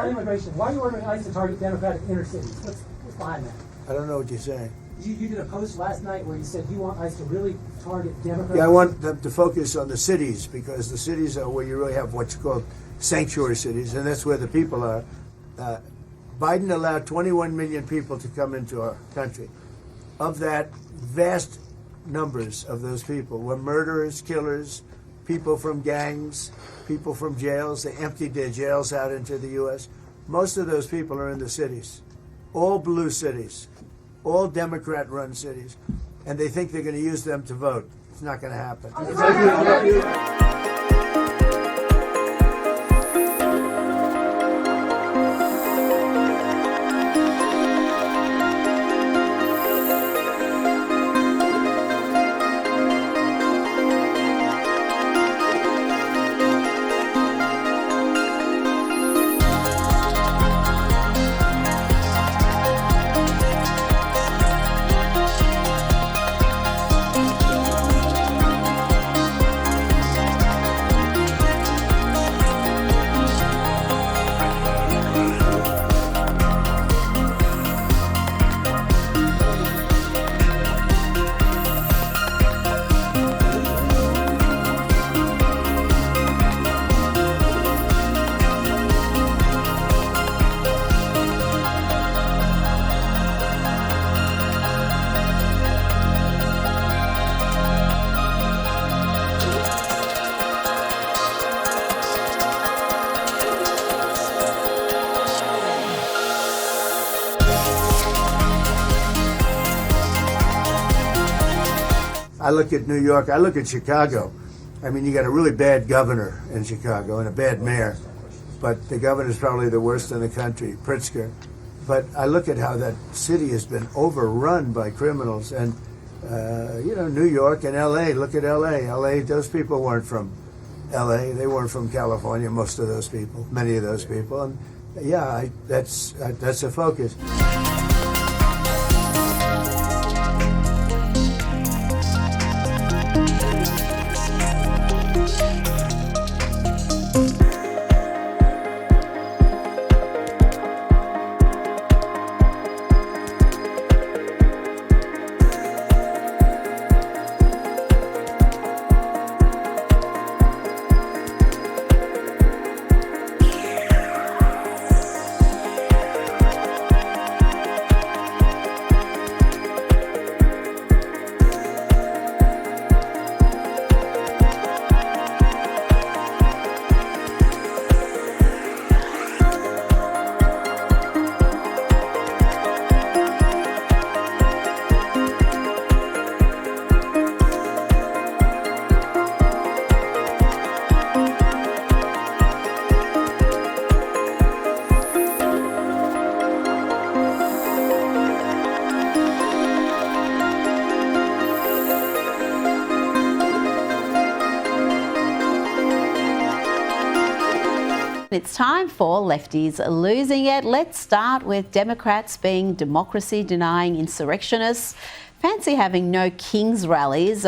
Immigration. Why are you ordering ICE to target Democratic inner cities? What's behind that? I don't know what you're saying. You did a post last night where you said you want ICE to really target Democrats. Yeah, I want them to focus on the cities, because the cities are where you really have what's called sanctuary cities, and that's where the people are. Biden allowed 21 million people to come into our country. Of that, vast numbers of those people were murderers, killers, people from gangs, people from jails. They emptied their jails out into the U.S. Most of those people are in the cities, all blue cities, all Democrat-run cities, and they think they're going to use them to vote. It's not going to happen. I look at New York, I look at Chicago. I mean, you got a really bad governor in Chicago and a bad mayor, but the governor's probably the worst in the country, Pritzker. But I look at how that city has been overrun by criminals, and New York and L.A., look at L.A. L.A., those people weren't from L.A., they weren't from California, most of those people, many of those people, and yeah, that's a focus. It's time for Lefties Losing It. Let's start with Democrats being democracy-denying insurrectionists. Fancy having no king's rallies.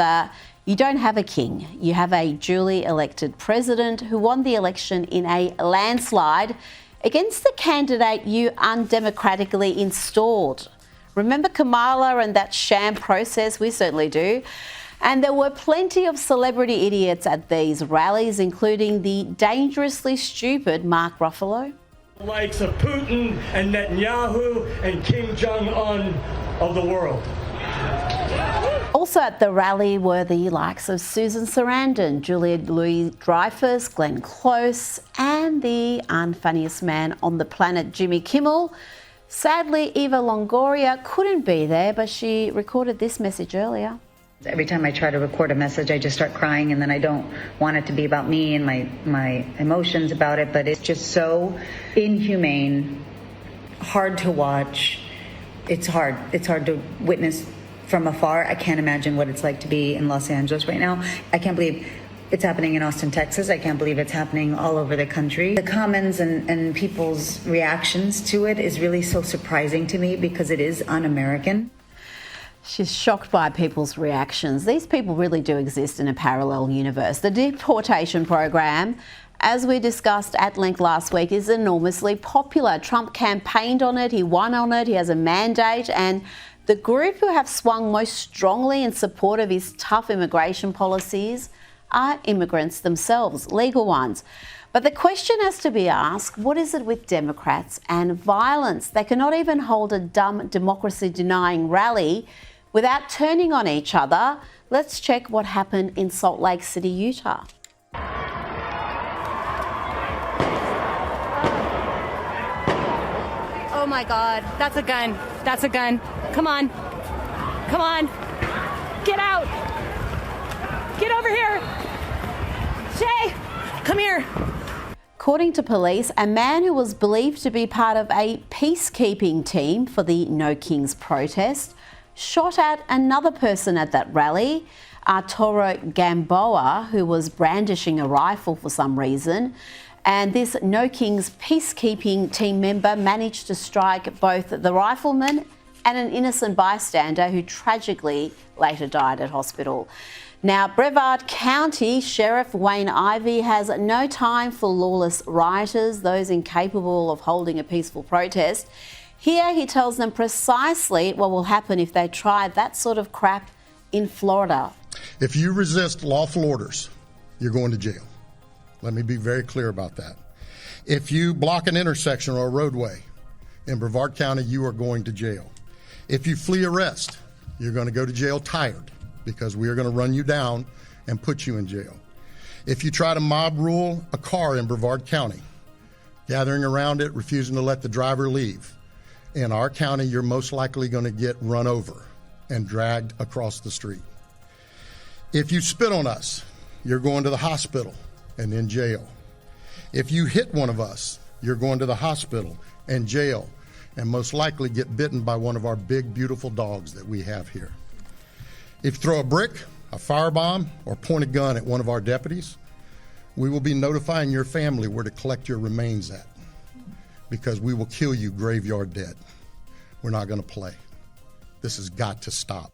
You don't have a king. You have a duly elected president who won the election in a landslide against the candidate you undemocratically installed. Remember Kamala and that sham process? We certainly do. And there were plenty of celebrity idiots at these rallies, including the dangerously stupid Mark Ruffalo. The likes of Putin and Netanyahu and Kim Jong-un of the world. Also at the rally were the likes of Susan Sarandon, Julia Louis-Dreyfus, Glenn Close, and the unfunniest man on the planet, Jimmy Kimmel. Sadly, Eva Longoria couldn't be there, but she recorded this message earlier. Every time I try to record a message, I just start crying, and then I don't want it to be about me and my emotions about it, but it's just so inhumane, hard to watch. It's hard to witness from afar. I can't imagine what it's like to be in Los Angeles right now. I can't believe it's happening in Austin, Texas. I can't believe it's happening all over the country. The comments and people's reactions to it is really so surprising to me because it is un-American. She's shocked by people's reactions. These people really do exist in a parallel universe. The deportation program, as we discussed at length last week, is enormously popular. Trump campaigned on it, he won on it, he has a mandate, and the group who have swung most strongly in support of his tough immigration policies are immigrants themselves, legal ones. But the question has to be asked, what is it with Democrats and violence? They cannot even hold a dumb democracy-denying rally without turning on each other. Let's check what happened in Salt Lake City, Utah. Oh my God, that's a gun. That's a gun. Come on. Come on. Get out. Get over here. Shay, come here. According to police, a man who was believed to be part of a peacekeeping team for the No Kings protest shot at another person at that rally, Arturo Gamboa, who was brandishing a rifle for some reason. And this No Kings peacekeeping team member managed to strike both the rifleman and an innocent bystander who tragically later died at hospital. Now, Brevard County Sheriff Wayne Ivey has no time for lawless rioters, those incapable of holding a peaceful protest. Here he tells them precisely what will happen if they try that sort of crap in Florida. If you resist lawful orders, you're going to jail. Let me be very clear about that. If you block an intersection or a roadway in Brevard County, you are going to jail. If you flee arrest, you're going to go to jail tired, because we are going to run you down and put you in jail. If you try to mob rule a car in Brevard County, gathering around it, refusing to let the driver leave, in our county, you're most likely going to get run over and dragged across the street. If you spit on us, you're going to the hospital and in jail. If you hit one of us, you're going to the hospital and jail, and most likely get bitten by one of our big, beautiful dogs that we have here. If you throw a brick, a firebomb, or point a gun at one of our deputies, we will be notifying your family where to collect your remains at, because we will kill you graveyard dead. We're not going to play. This has got to stop.